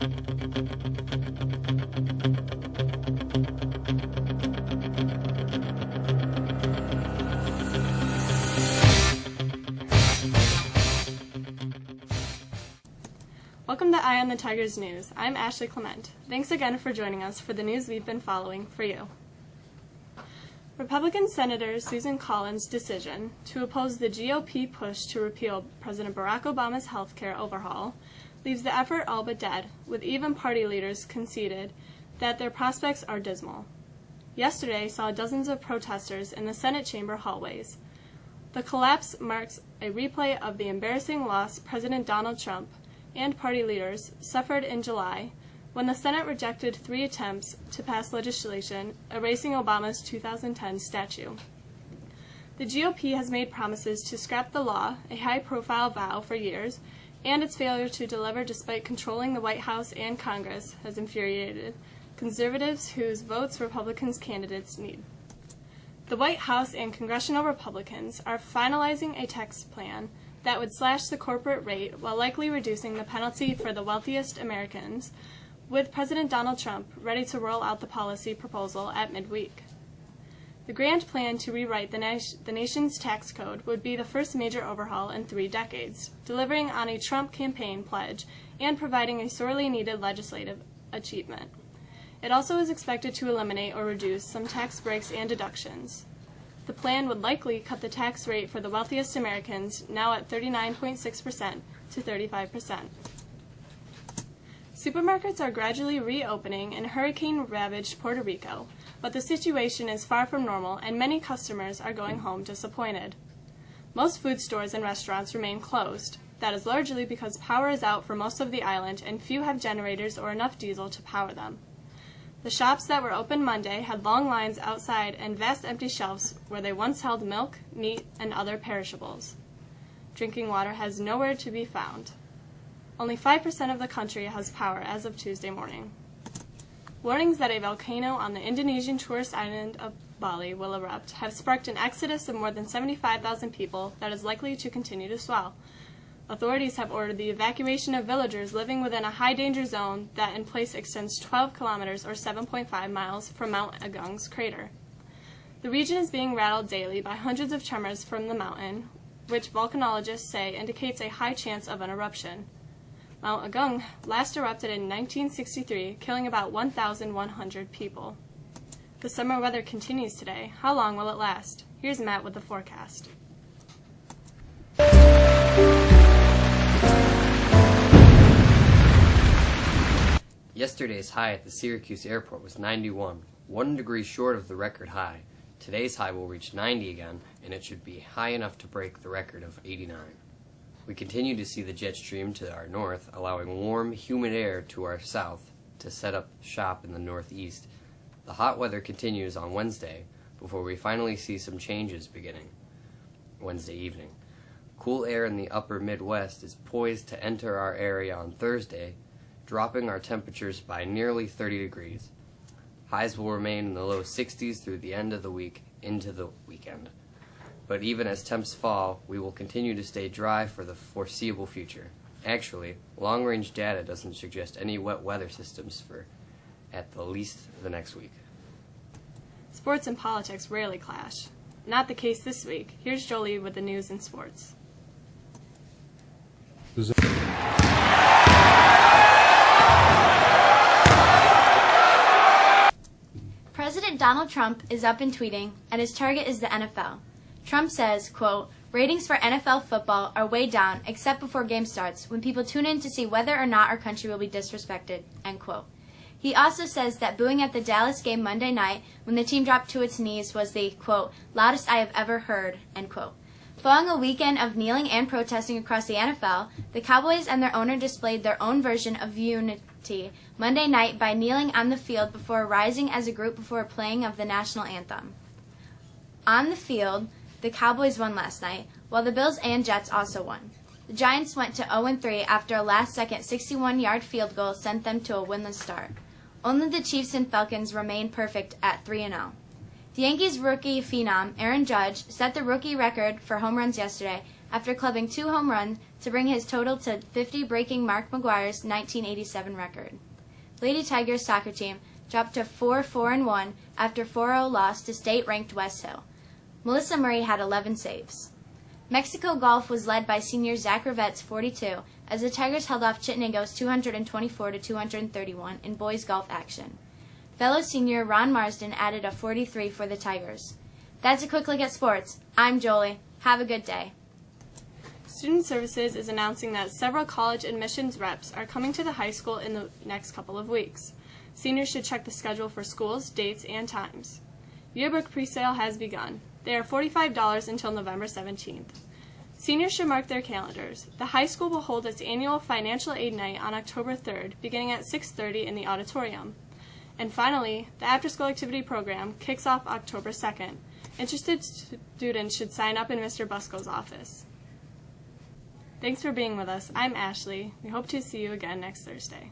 Welcome to Eye on the Tigers News. I'm Ashley Clement. Thanks again for joining us for the news we've been following for you. Republican Senator Susan Collins' decision to oppose the GOP push to repeal President Barack Obama's health care overhaul leaves the effort all but dead, with even party leaders conceded that their prospects are dismal. Yesterday saw dozens of protesters in the Senate chamber hallways. The collapse marks a replay of the embarrassing loss President Donald Trump and party leaders suffered in July when the Senate rejected 3 attempts to pass legislation erasing Obama's 2010 statue. The GOP has made promises to scrap the law, a high-profile vow for years, and its failure to deliver despite controlling the White House and Congress has infuriated conservatives whose votes Republicans candidates need. The White House and congressional Republicans are finalizing a tax plan that would slash the corporate rate while likely reducing the penalty for the wealthiest Americans, with President Donald Trump ready to roll out the policy proposal at midweek. The grand plan to rewrite the nation's tax code would be the first major overhaul in 3 decades, delivering on a Trump campaign pledge and providing a sorely needed legislative achievement. It also is expected to eliminate or reduce some tax breaks and deductions. The plan would likely cut the tax rate for the wealthiest Americans, now at 39.6%, to 35%. Supermarkets are gradually reopening in hurricane-ravaged Puerto Rico, but the situation is far from normal and many customers are going home disappointed. Most food stores and restaurants remain closed. That is largely because power is out for most of the island and few have generators or enough diesel to power them. The shops that were open Monday had long lines outside and vast empty shelves where they once held milk, meat, and other perishables. Drinking water has nowhere to be found. Only 5% of the country has power as of Tuesday morning. Warnings that a volcano on the Indonesian tourist island of Bali will erupt have sparked an exodus of more than 75,000 people that is likely to continue to swell. Authorities have ordered the evacuation of villagers living within a high-danger zone that in place extends 12 kilometers or 7.5 miles from Mount Agung's crater. The region is being rattled daily by hundreds of tremors from the mountain, which volcanologists say indicates a high chance of an eruption. Mount Agung last erupted in 1963, killing about 1,100 people. The summer weather continues today. How long will it last? Here's Matt with the forecast. Yesterday's high at the Syracuse airport was 91, 1 degree short of the record high. Today's high will reach 90 again, and it should be high enough to break the record of 89. We continue to see the jet stream to our north, allowing warm, humid air to our south to set up shop in the northeast. The hot weather continues on Wednesday, before we finally see some changes beginning Wednesday evening. Cool air in the upper Midwest is poised to enter our area on Thursday, dropping our temperatures by nearly 30 degrees. Highs will remain in the low 60s through the end of the week into the weekend. But even as temps fall, we will continue to stay dry for the foreseeable future. Actually, long-range data doesn't suggest any wet weather systems for at the least the next week. Sports and politics rarely clash. Not the case this week. Here's Jolie with the news and sports. President Donald Trump is up and tweeting, and his target is the NFL. Trump says, quote, "Ratings for NFL football are way down except before game starts, when people tune in to see whether or not our country will be disrespected," end quote. He also says that booing at the Dallas game Monday night when the team dropped to its knees was the, quote, "loudest I have ever heard," end quote. Following a weekend of kneeling and protesting across the NFL, the Cowboys and their owner displayed their own version of unity Monday night by kneeling on the field before rising as a group before playing of the national anthem. On the field, the Cowboys won last night, while the Bills and Jets also won. The Giants went to 0-3 after a last-second 61-yard field goal sent them to a winless start. Only the Chiefs and Falcons remained perfect at 3-0. The Yankees rookie phenom Aaron Judge set the rookie record for home runs yesterday after clubbing 2 home runs to bring his total to 50, breaking Mark McGwire's 1987 record. Lady Tigers soccer team dropped to 4-4-1 after 4-0 loss to state-ranked West Hill. Melissa Murray had 11 saves. Mexico golf was led by senior Zach Rivette's 42 as the Tigers held off Chittenango's 224-231 in boys golf action. Fellow senior Ron Marsden added a 43 for the Tigers. That's a quick look at sports. I'm Jolie. Have a good day. Student Services is announcing that several college admissions reps are coming to the high school in the next couple of weeks. Seniors should check the schedule for schools, dates, and times. Yearbook presale has begun. They are $45 until November 17th. Seniors should mark their calendars. The high school will hold its annual financial aid night on October 3rd, beginning at 6:30 in the auditorium. And finally, the after-school activity program kicks off October 2nd. Interested students should sign up in Mr. Busco's office. Thanks for being with us. I'm Ashley. We hope to see you again next Thursday.